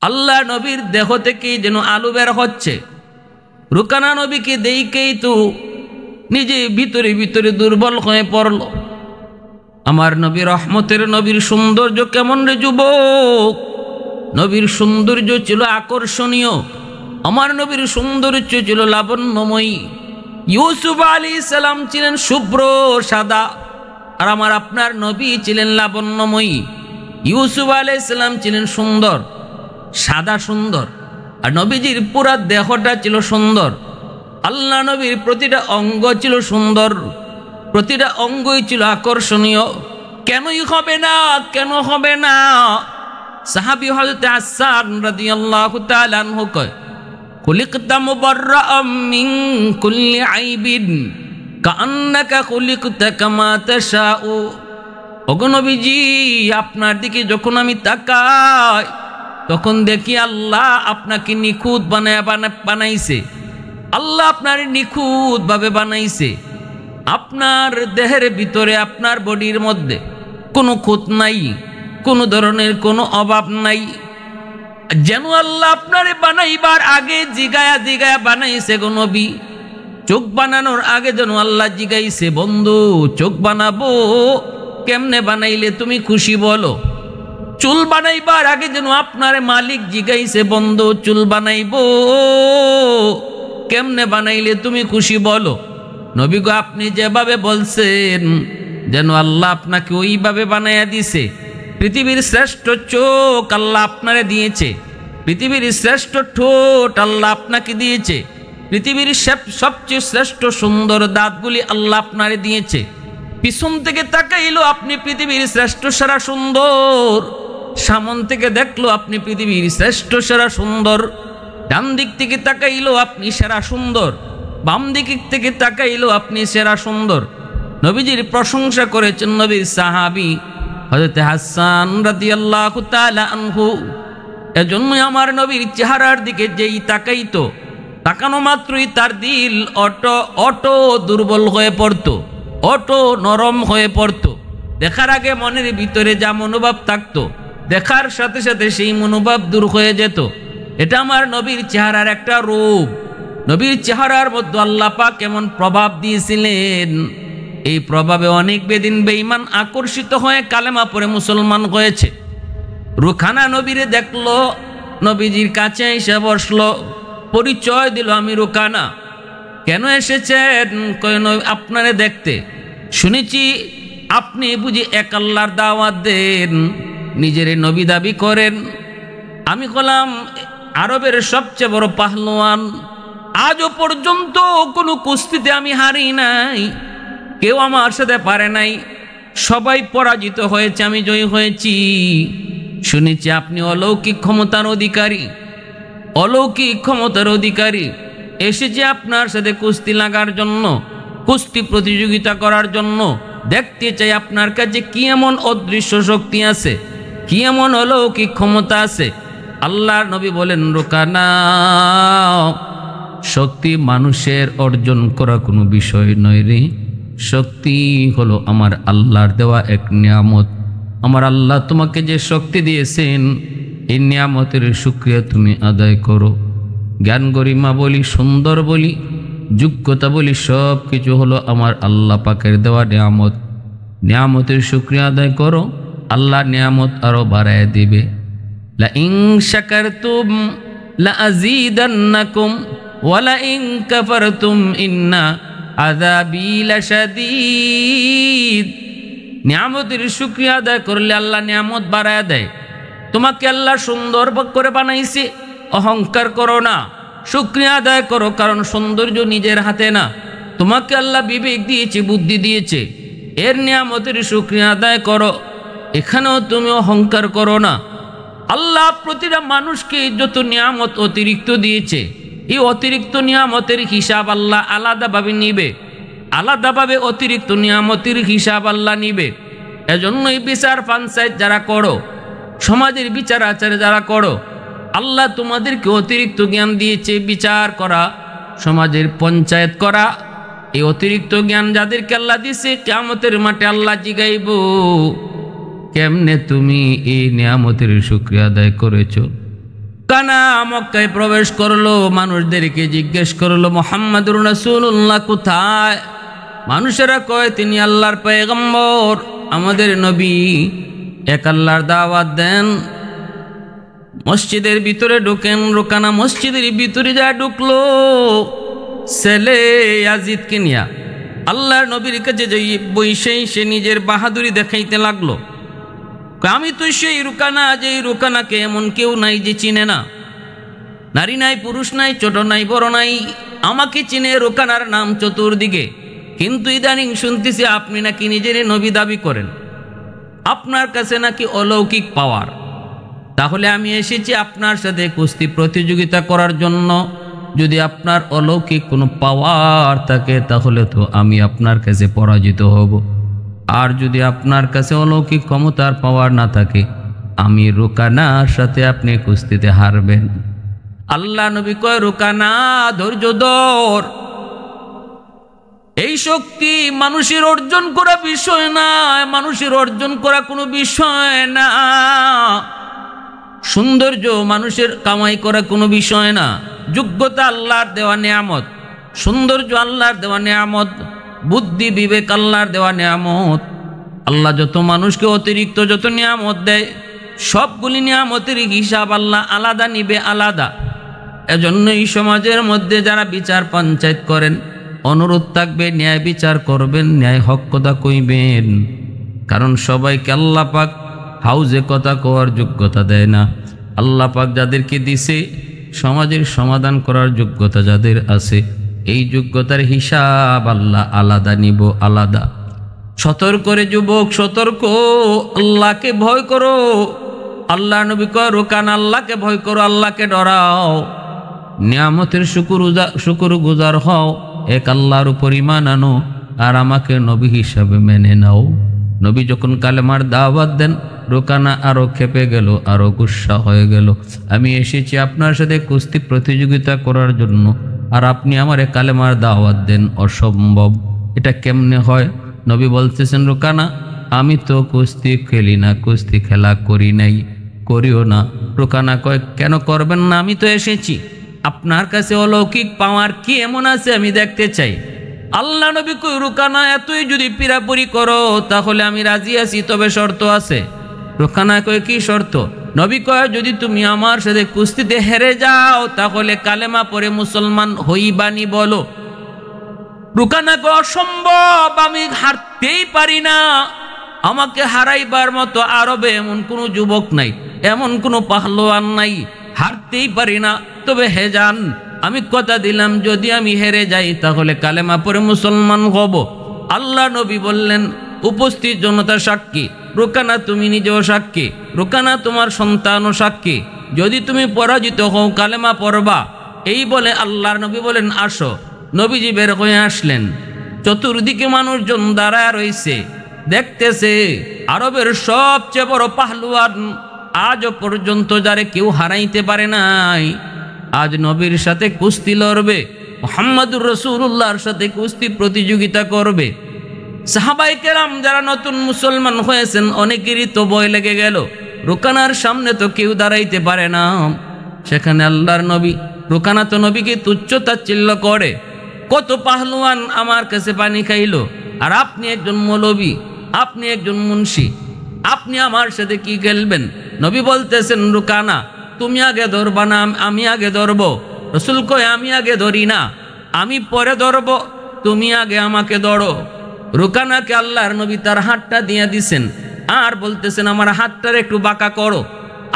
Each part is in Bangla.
আল্লাহ নবীর দেহ থেকেই যেন আলো বের হচ্ছে। রুকানা নবীকে দেখেই তো নিজে ভিতরে ভিতরে দুর্বল হয়ে পড়ল। আমার নবী রহমতের নবীর সৌন্দর্য কেমন রে যুবক! নবীর সৌন্দর্য ছিল আকর্ষণীয়, আমার নবীর সৌন্দর্য ছিল লাবণ্যময়ী। ইউসুফ আলাইহিস সালাম ছিলেন শুভ্র সাদা, আর আমার আপনার নবী ছিলেন লাবণ্যময়ী। ইউসুফ আলাইহিস সালাম ছিলেন সুন্দর, সাদা সুন্দর, আর নবীজির পুরা দেহটা ছিল সুন্দর। আল্লাহ নবীর প্রতিটা অঙ্গ ছিল সুন্দর, প্রতিটা অঙ্গই ছিল আকর্ষণীয়। কেনই হবে না, কেন হবে না? সাহাবী হযরত হাসান রাদিয়াল্লাহু তাআলা আনহু কয়, খুলিকতা মুবাররাআম মিন কুল্লি আইবিন কাআন্নাকা খুলিকতা কামা তাশাউ। ওগো নবীজি, আপনার দিকে যখন আমি তাকাই তখন দেখি আল্লাহ আপনাকে নিখুঁত বানাইছে। আল্লাহ আপনার নিখুঁত ভাবে বানাইছে। আপনার দেহের ভিতরে, আপনার বডির মধ্যে কোনো খুঁত নাই, কোনো ধরনের কোনো অভাব নাই। যেন আল্লাহ আপনারে বানাইবার আগে জিগায়া জিগায়া বানাইছে গো নবী। চোখ বানানোর আগে যেন আল্লাহ জিগাইছে, বন্ধু চোখ বানাবো কেমনে বানাইলে তুমি খুশি বলো। চুল বানাইবার আগে যেন আপনার মালিক জিগাইছে, বন্ধু চুল বানাইবো কেমনে বানাইলে তুমি খুশি বলো। নবী গো, আপনি যেভাবে বলছেন যেন আল্লাহ আপনাকে ওইভাবে বানাইয়া দিছে। পৃথিবীর শ্রেষ্ঠ চোখ আল্লাহ আপনারে দিয়েছে, পৃথিবীর শ্রেষ্ঠ ঠোঁট আল্লাহ আপনাকে দিয়েছে, পৃথিবীর সবচেয়ে শ্রেষ্ঠ সুন্দর দাঁতগুলি আল্লাহ আপনারে দিয়েছে। পিছন থেকে তাকাইলো আপনি পৃথিবীর শ্রেষ্ঠ সেরা সুন্দর, সামন থেকে দেখলো আপনি পৃথিবীর শ্রেষ্ঠ সেরা সুন্দর। ডান দিক থেকে তাকাইলো আপনি সেরা সুন্দর, বাম দিক থেকে তাকাইলো আপনি সেরা সুন্দর। নবীজির প্রশংসা করেছেন নবীর সাহাবী হযরত হাসান রাদিয়াল্লাহু তাআলা আনহু। এজন্যই আমার নবীর চেহারার দিকে যেই তাকাইতো, তাকানো মাত্রই তার দিল অটো দুর্বল হয়ে পড়তো, অটো নরম হয়ে পড়তো। দেখার আগে মনের ভিতরে যা মনোভাব থাকতো, দেখার সাথে সাথে সেই মনোভাব দূর হয়ে যেত। এটা আমার নবীর চেহারার একটা রূপ। নবীর চেহারার মধ্যে আল্লাহ পাক কেমন প্রভাব দিয়েছিলেন, এই প্রভাবে অনেক বেদিন বেঈমান আকর্ষিত হয়ে কালেমা পড়ে মুসলমান হয়েছে। রুখানা নবীরে দেখলো, নবীজির কাছে এসে বসলো, পরিচয় দিল, আমি রুখানা। কেন এসেছেন? আপনারে দেখতে। শুনেছি আপনি বুঝি এক আল্লাহর দাওয়াত দেন, নিজের নবী দাবি করেন। আমি বললাম, আরবের সবচেয়ে বড় পাহলোয়ান, আজও পর্যন্ত কোনো কুস্তিতে আমি হারি নাই, কেউ আমার সাথে পারে নাই, সবাই পরাজিত হয়েছে, আমি জয়ী হয়েছি। শুনেছি আপনি অলৌকিক ক্ষমতার অধিকারী, অলৌকিক ক্ষমতার অধিকারী। এসেছি আপনার সাথে কুস্তি লাগার জন্য, কুস্তি প্রতিযোগিতা করার জন্য। দেখতে চাই আপনার কাছে কি এমন অদৃশ্য শক্তি আছে, কি এমন অলৌকিক ক্ষমতা আছে। আল্লাহর নবী বলেন, রুকানা, শক্তি মানুষের অর্জন করা কোনো বিষয় নয় রে। শক্তি হলো আমার আল্লাহর দেওয়া এক নিয়ামত। আমার আল্লাহ তোমাকে যে শক্তি দিয়েছেন, এই নিয়ামতের শুকরিয়া তুমি আদায় করো। জ্ঞান গরিমা বলি, সুন্দর বলি, যোগ্যতা বলি, সব কিছু হলো আমার আল্লাহ পাকের দেওয়া নিয়ামত। নিয়ামতের শুকরিয়া আদায় করো, আল্লাহ নিয়ামত আরো বাড়ায় দিবে। লা ইন শাকারতুম লা আযীদান্নাকুম ওয়া লা ইন কাফারতুম ইন্না আযাবী লাশাদীদ। নিয়ামতের শুকরিয়া আদায় করলে আল্লাহ নিয়ামত বাড়ায় দেয়। তোমাকে আল্লাহ সুন্দর করে বানাইছে, অহংকার করো না, শুকরিয়া আদায় করো, কারণ সৌন্দর্য নিজের হাতে না। তোমাকে আল্লাহ বিবেক দিয়েছে, বুদ্ধি দিয়েছে, এর নিয়ামতের শুকরিয়া আদায় করো। এখানেও তুমি অহংকার করো না। আল্লাহ প্রতিটা মানুষকে যত নিয়ামত অতিরিক্ত দিয়েছে, এই অতিরিক্ত নিয়ামতের হিসাব আল্লাহ আলাদাভাবে নিবে, আলাদাভাবে অতিরিক্ত নিয়ামতের হিসাব আল্লাহ নিবে। এজন্যই বিচার পঞ্চায়েত যারা করো, সমাজের বিচার আচার যারা করো, আল্লাহ তোমাদেরকে অতিরিক্ত জ্ঞান দিয়েছে বিচার করা, সমাজের পঞ্চায়েত করা। এই অতিরিক্ত জ্ঞান যাদেরকে আল্লাহ দিয়েছে, কিয়ামতের মাঠে আল্লাহ জিগাইব, কেমনে তুমি এই নিয়ামতের শুকরিয়া আদায় করেছো। রুকানা মক্কায় প্রবেশ করলো, মানুষদেরকে জিজ্ঞেস করলো মুহাম্মাদুর রাসূলুল্লাহ কোথায়? মানুষেরা কয় তিনি আল্লাহর পয়গম্বর, আমাদের নবী। এক আল্লাহর দাওয়াত দেন, মসজিদের ভিতরে ঢোকেন। রুকানা মসজিদের ভিতরে যা ঢুকলো, ছেলে ইয়াজিদকে নিয়া আল্লাহর নবীর কাছে যাই বইসেই সে নিজের বাহাদুরি দেখাইতে লাগলো। আমি তো সেই রুকানা, যেই রুকানাকে এমন কেউ নাই যে চিনে না। নারী নাই, পুরুষ নাই, ছোট নাই, বড় নাই, আমাকে চিনে। রুকানার নাম চতুর্দিকে। কিন্তু ইদানিং শুনতেছি আপনি নাকি নিজের নবী দাবি করেন, আপনার কাছে নাকি অলৌকিক পাওয়ার। তাহলে আমি এসেছি আপনার সাথে কুস্তি প্রতিযোগিতা করার জন্য। যদি আপনার অলৌকিক কোনো পাওয়ার থাকে তাহলে তো আমি আপনার কাছে পরাজিত হব, আর যদি আপনার কাছে অলৌকিক ক্ষমতার পাওয়ার না থাকে আমি রুকানার সাথে আপনি কুস্তিতে হারবেন। আল্লাহ নবী কয়, রুকানা ধৈর্য ধর, এই শক্তি মানুষের অর্জন করা বিষয় না, মানুষের অর্জন করা কোনো বিষয় না। সৌন্দর্য মানুষের কামাই করা কোনো বিষয় না। যোগ্যতা আল্লাহর দেওয়া নিয়ামত, সৌন্দর্য আল্লাহর দেওয়া নিয়ামত, বুদ্ধি বিবেক আল্লাহর দেওয়া নিয়ামত। আল্লাহ যত মানুষকে অতিরিক্ত যত নিয়ামত দেয়, সবগুলি নিয়ামতের হিসাব আল্লাহ আলাদা নিবে, আলাদা। এজন্য এই সমাজের মধ্যে যারা বিচার পঞ্চায়েত করেন, অনুরোধ থাকবে ন্যায় বিচার করবেন, ন্যায় হক কথা কইবেন। কারণ সবাইকে আল্লাহ পাক হাউজে কথা কওয়ার যোগ্যতা দেয় না। আল্লাহ পাক যাদেরকে দিছে সমাজের সমাধান করার যোগ্যতা যাদের আছে, এই যোগ্যতার হিসাব আল্লাহ আলাদা নিব, আলাদা। সতর্ক রে যুবক, সতর্ক, আল্লাহকে ভয় করো। আল্লাহ নবী কয়, রুকানা আল্লাহকে ভয় করো, আল্লাহকে ডরাও, নিয়ামতের শুকুর গুজার হও, এক আল্লাহর উপর ঈমান আনো, আর আমাকে নবী হিসাবে মেনে নাও। নবী যখন কালেমার দাওয়াত দেন, রুকানা আরো খেপে গেল, আরো গুসা হয়ে গেল। আমি এসেছি আপনার সাথে কুস্তি প্রতিযোগিতা করার জন্য, আর আপনি আমারে কালেমার দাওয়াত দেন, অসম্ভব, এটা কেমনে হয়? নবী বলতেছেন, রুকানা আমি তো কুস্তি খেলি না, কুস্তি খেলা করি নাই, করিও না। রুকানা কয়, কেন করবেন না? আমি তো এসেছি, আপনার কাছে অলৌকিক পাওয়ার কি এমন আছে আমি দেখতে চাই। আল্লাহ নবী কই, রুকানা এতই যদি পিরাপুরি করো তাহলে আমি রাজি আছি, তবে শর্ত আছে। রুকানা কয়, কি শর্ত? নবী কয়, যদি তুমি আমার সাথে কুস্তিতে হেরে যাও তাহলে কালেমা পড়ে মুসলমান হইবানি বলো। রুকানা কয়, অসম্ভব, আমি হারতেই পারি না। আমাকে হারাইবার মতো আরবে এমন কোনো যুবক নাই, এমন কোনো পাহলোয়ান নাই, হারতেই পারি না। তবে হে যান, আমি কথা দিলাম যদি আমি হেরে যাই তাহলে কালেমা পড়ে মুসলমান হব। আল্লাহ নবী বললেন, উপস্থিত জনতা সাক্ষী, রুকানা তুমি নিজেও সাক্ষী, রুকানা তোমার সন্তানও সাক্ষী, যদি তুমি পরাজিত হও কালেমা পড়বা। এই বলে আল্লাহর নবী বলেন, আসো। নবীজি বের হয়ে আসলেন, চতুর্দিকে মানুষজন দাঁড়ায় রয়েছে, দেখতেছে আরবের সবচেয়ে বড় পাহলুয়ান, আজও পর্যন্ত যারে কেউ হারাইতে পারে নাই, আজ নবীর সাথে কুস্তি লড়বে, মুহাম্মাদুর রাসূলুল্লাহর সাথে কুস্তি প্রতিযোগিতা করবে। সাহাবায়ে কেরাম যারা নতুন মুসলমান হয়েছেন অনেকেরই তো ভয় লেগে গেল, রুকানার সামনে তো কেউ দাঁড়াইতে পারে না। সেখানে আল্লাহর নবী, রুকানা তো নবীকে তুচ্ছ তাচ্ছিল্য করে, কত পাহলুয়ান আমার কাছে পানি খাইলো, আর আপনি একজন মৌলবী, আপনি একজন মুন্সি, আপনি আমার সাথে কি খেলবেন? নবী বলতেছেন, রুকানা তুমি আগে ধরবা না আমি আগে ধরবো? রাসূল কয়, আমি আগে ধরি না, আমি পরে ধরবো, তুমি আগে আমাকে ধরো। রুকানাকে আল্লাহর নবী তার হাতটা দিয়ে দিছেন, আর বলতেছেন আমার হাতটার একটু বাঁকা করো।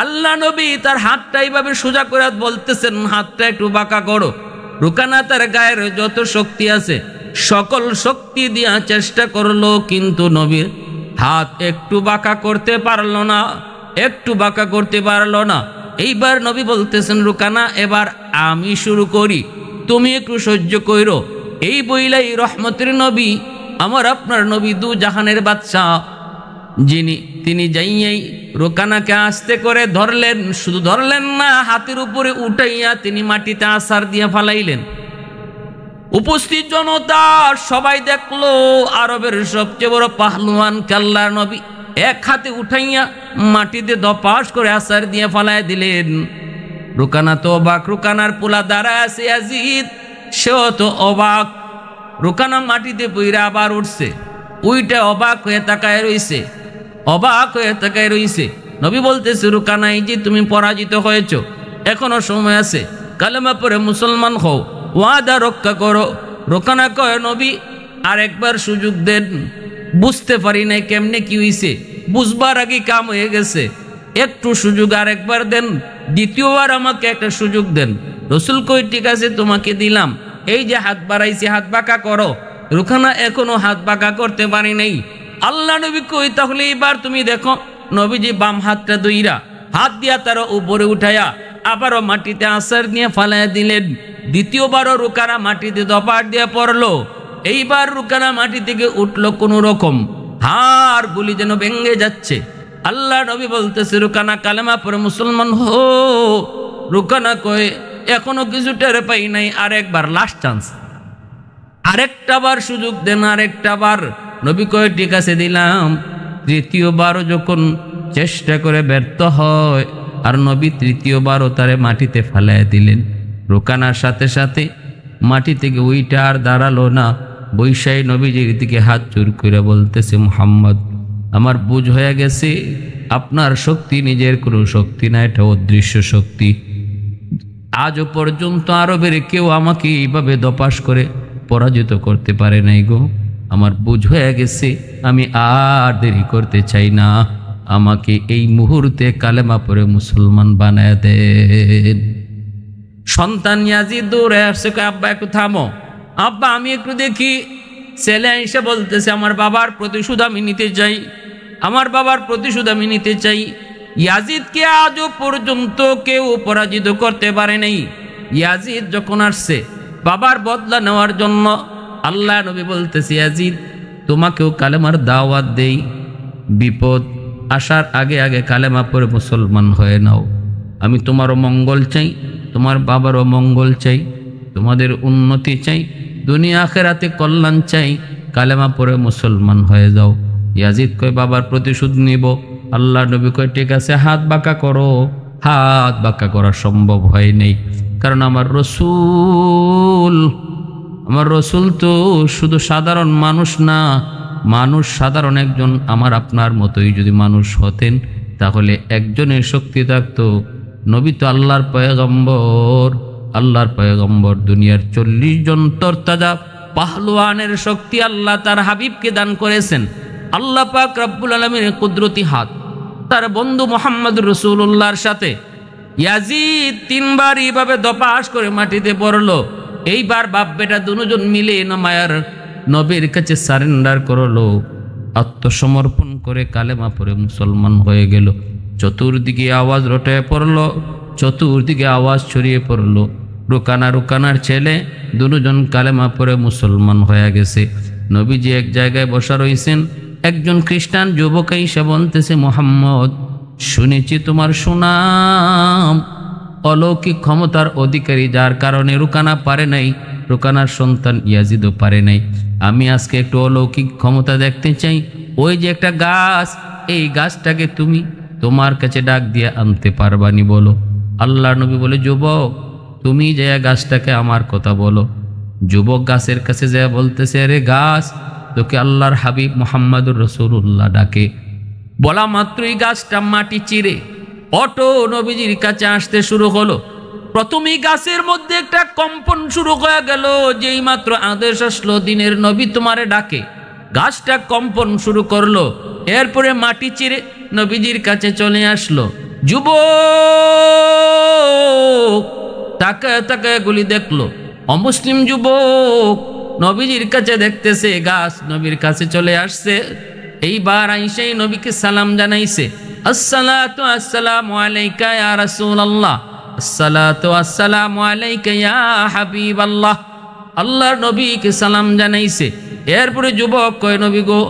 আল্লাহ নবী তার হাতটা এইভাবে সোজা করে বলতেছেন, হাতটা একটু বাঁকা করো। রুকানা তার গায়ের যত শক্তি আছে সকল শক্তি দিয়া চেষ্টা করলো, কিন্তু নবীর হাত একটু বাঁকা করতে পারলো না, একটু বাঁকা করতে পারলো না। এইবার নবী বলতেছেন, রুকানা এবার আমি শুরু করি, তুমি একটু সহ্য কইরো। এই বইলাই রহমতের নবী, আমার আপনার নবী, দু জাহানের বাদশাহ যিনি, তিনি যাইয়াই রুকানাকে আস্তে করে ধরলেন, শুধু ধরলেন না, হাতের উপরে উঠাইয়া তিনি মাটিতে আছাড় দিয়ে ফালাইলেন। উপস্থিত জনতা সবাই দেখলো আরবের সবচেয়ে বড় পাহলুয়ান আল্লাহর নবী এক হাতে উঠাইয়া মাটিতে ধপাস করে আছাড় দিয়ে ফালাই দিলেন। রুকানা তো অবাক, রুকানার পোলা দাঁড়ায় আছে ইয়াজিদ, সেও তো অবাক। রুকানা মাটিতে পইরা আবার উঠছে, উইটা অবাক হয়ে তাকায় রইছে, অবাক হয়ে তাকায় রইছে। নবী বলতেছে, রুকানা এই যে তুমি পরাজিত হয়েছ, এখনো সময় আছে, কালেমা পড়ে মুসলমান হও, ওয়াদা রক্ষা করো। রুকানা কয়, নবী আর একবার সুযোগ দেন, বুঝতে পারি নাই কেমনে কি হইছে, বুঝবার আগে কাম হয়ে গেছে, একটু সুযোগ আর একবার দেন, দ্বিতীয়বার আমাকে একটা সুযোগ দেন। রসুল কই, ঠিক আছে তোমাকে দিলাম, এই যে হাত বাড়াইছি, হাত বাঁকা করো। রুকানা এখনো হাত বাঁকা করতে পারি নাই। আল্লাহ নবী কই, তাহলে এবার তুমি দেখো। নবীজি বাম হাতটা দইরা হাত দিয়া তার উপরে উঠাইয়া আবারও মাটিতে আছার নিয়ে ফালাইয়া দিলেন। দ্বিতীয়বারও রুকানা মাটিতে দপাট দিয়ে পড়লো। এইবার রুকানা মাটি থেকে উঠলো কোনো রকম, হাড় গুলি যেন ভেঙে যাচ্ছে। আল্লাহ নবী বলতেছে, রুকানা কালেমা পড়ে মুসলমান হো। রুকানা কয়ে, এখনো কিছু টের পাই নাই, আরেকবার লাস্ট চান্স, আরেকটা বার সুযোগ দেন, আরেকটা বার। নবী কয়ে, ঠিক আছে দিলাম। তৃতীয়বারও যখন চেষ্টা করে ব্যর্থ হয়, আর নবী তৃতীয়বারও তারে মাটিতে ফেলাইয়া দিলেন। রুকানার সাথে সাথে মাটি থেকে ওইটা আর দাঁড়ালো না, বৈশাই নবীজির দিকে হাত চুর করে বলতেছে, মুহাম্মদ আমার বুঝ হয়ে গেছে, আপনার শক্তি নিজের কোনো শক্তি না, এটা অদৃশ্য শক্তি। আজও পর্যন্ত আরবের কেউ আমাকে এইভাবে দপাস করে পরাজিত করতে পারে নাই গো। আমার বুঝ হয়ে গেছে, আমি আর দেরি করতে চাই না, আমাকে এই মুহূর্তে কালেমা পড়ে মুসলমান বানায় দেন। সন্তান ইয়াজিদ দৌড়ে আসছে, আব্বা একটু থামো, আব্বা আমি একটু দেখি। ছেলে এসে বলতেছে, আমার বাবার প্রতিশোধ আমি নিতে চাই, আমার বাবার প্রতিশোধ আমি নিতে চাই। ইয়াজিদকে আজও পর্যন্ত কেউ পরাজিত করতে পারে নাই। ইয়াজিদ যখন আসছে বাবার বদলা নেওয়ার জন্য, আল্লাহ নবী বলতেছে, ইয়াজিদ তোমাকেও কালেমার দাওয়াত দেই, বিপদ আসার আগে আগে কালেমা পড়ে মুসলমান হয়ে নাও। আমি তোমারও মঙ্গল চাই, তোমার বাবারও মঙ্গল চাই, তোমাদের উন্নতি চাই, দুনিয়া আখেরাতে কল্যাণ চাই, কালেমা পড়ে মুসলমান হয়ে যাও। ইয়াজিদ কয়, বাবার প্রতিশোধ নিব। আল্লাহ নবী কয়, ঠিক আছে হাত বাঁকা করো। হাত বাঁকা করা সম্ভব হয় নাই, কারণ আমার রসুল তো শুধু সাধারণ মানুষ না, মানুষ সাধারণ একজন আমার আপনার মতোই যদি মানুষ হতেন, তাহলে একজনের শক্তি থাকতো। নবী তো আল্লাহর পয়গম্বর, আল্লাহর পয়গম্বর, দুনিয়ার 40 জন তরতাজা পাহলওয়ানের শক্তি আল্লাহ তার হাবিবকে দান করেছেন। আল্লাহ পাক রব্বুল আলামিনের কুদরতি হাত তার বন্ধু মুহাম্মদ রাসূলুল্লাহর সাথে। ইয়াজিদ 3 বার এইভাবে দপাস করে মাটিতে পড়লো। এইবার বাপ বেটা দুজন মিলে মায়ার নবীর কাছে সারেন্ডার করলো, আত্মসমর্পণ করে কালেমা পড়ে মুসলমান হয়ে গেল। চতুর্দিকে আওয়াজ রটে পড়লো, চতুর্দিকে আওয়াজ ছড়িয়ে পড়লো, রুকানার ছেলে দুজন কালেমা পড়ে মুসলমান হয়ে গেছে। নবীজি এক জায়গায় বসা রয়েছেন, একজন খ্রিস্টান যুবক এসে বলতেছে, মুহাম্মদ শুনেছি তোমার সুনাম, অলৌকিক ক্ষমতার অধিকারী, যার কারণে রুকানা পারে নাই, রুকানার সন্তান ইয়াজিদও পারে নাই। আমি আজকে একটু অলৌকিক ক্ষমতা দেখতে চাই। ওই যে একটা গাছ, এই গাছটাকে তুমি তোমার কাছে ডাক দিয়ে আনতে পারবানি বলো। আল্লাহ নবী বলে, যুবক তুমি যে গাছটাকে আমার কথা বলো। যুবক গাছের কাছে যায় বলতেছে, আরে গাছ, তোকে আল্লাহর হাবিব মুহাম্মদুর রাসূলুল্লাহ ডাকে। বলা মাত্রই গাছটা মাটি চিরে অটো নবীজির কাছে আসতে শুরু হলো। প্রথমেই গাছের মধ্যে একটা কম্পন শুরু হয়ে গেল, যেই মাত্র আদেশ আসলো দিনের নবী তোমারে ডাকে, গাছটা কম্পন শুরু করলো। এরপরে মাটি চিরে নবীজির কাছে চলে আসলো। যুবক তাকায় তাকায় গুলি দেখলো, অমুসলিম যুবক নবীজির কাছে দেখতেছে, গাছ নবীর কাছে চলে আসছে। এইবার আইসাই নবীকে সালাম জানাইছে, আসসালাতু আসসালামু আলাইকা ইয়া রাসূলুল্লাহ, আসসালাতু আসসালামু আলাইকা ইয়া হাবিবাল্লাহ। আল্লাহর নবীকে সালাম জানাইছে। এরপরে যুবক কয়, নবী গো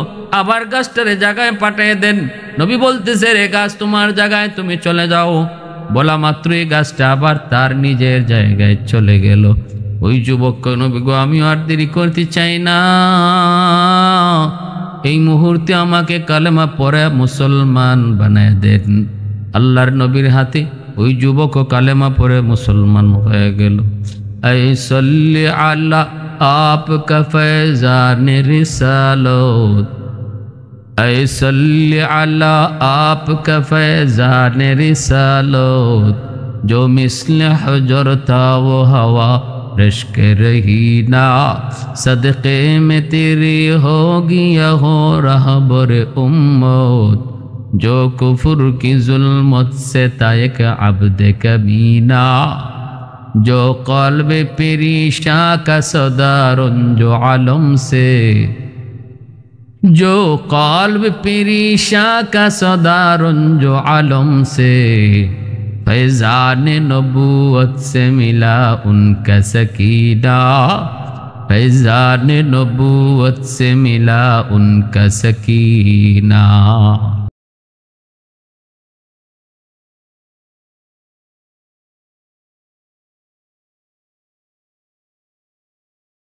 আবার গাছটারে জায়গায় পাঠিয়ে দেন। নবী বলতেছে, রে গাছ তোমার জায়গায় তুমি চলে যাও। বলা মাত্রই গাছটা আবার তার নিজের জায়গায় চলে গেল। ওই যুবক কয়, নবী গো আমি আর দেরি করতে চাই না, এই মুহূর্তে আমাকে কালেমা পড়ে মুসলমান বানায় দেন। আল্লাহর নবীর হাতে ওই যুবক কালেমা পড়ে মুসলমান হয়ে গেল। ऐ सल्ली अला आपका फैज़ान रिसालत, ऐ सल्ली अला आपका फैज़ान रिसालत, जो मिस्ल हजर था वो हवा रश्क रही ना, सदक़े में तेरी होगी हो रहबर उम्मत, जो कुफर की जुल्मत से था एक अब्द कमीना, जो क़ल्ब परेशां का सदारुन जो आलम से, जो क़ल्ब परेशां का सदारुन जो आलम से, फैज़ान नबूवत से मिला उनका सकीना, फैज़ान नबूवत से मिला उनका सकीना।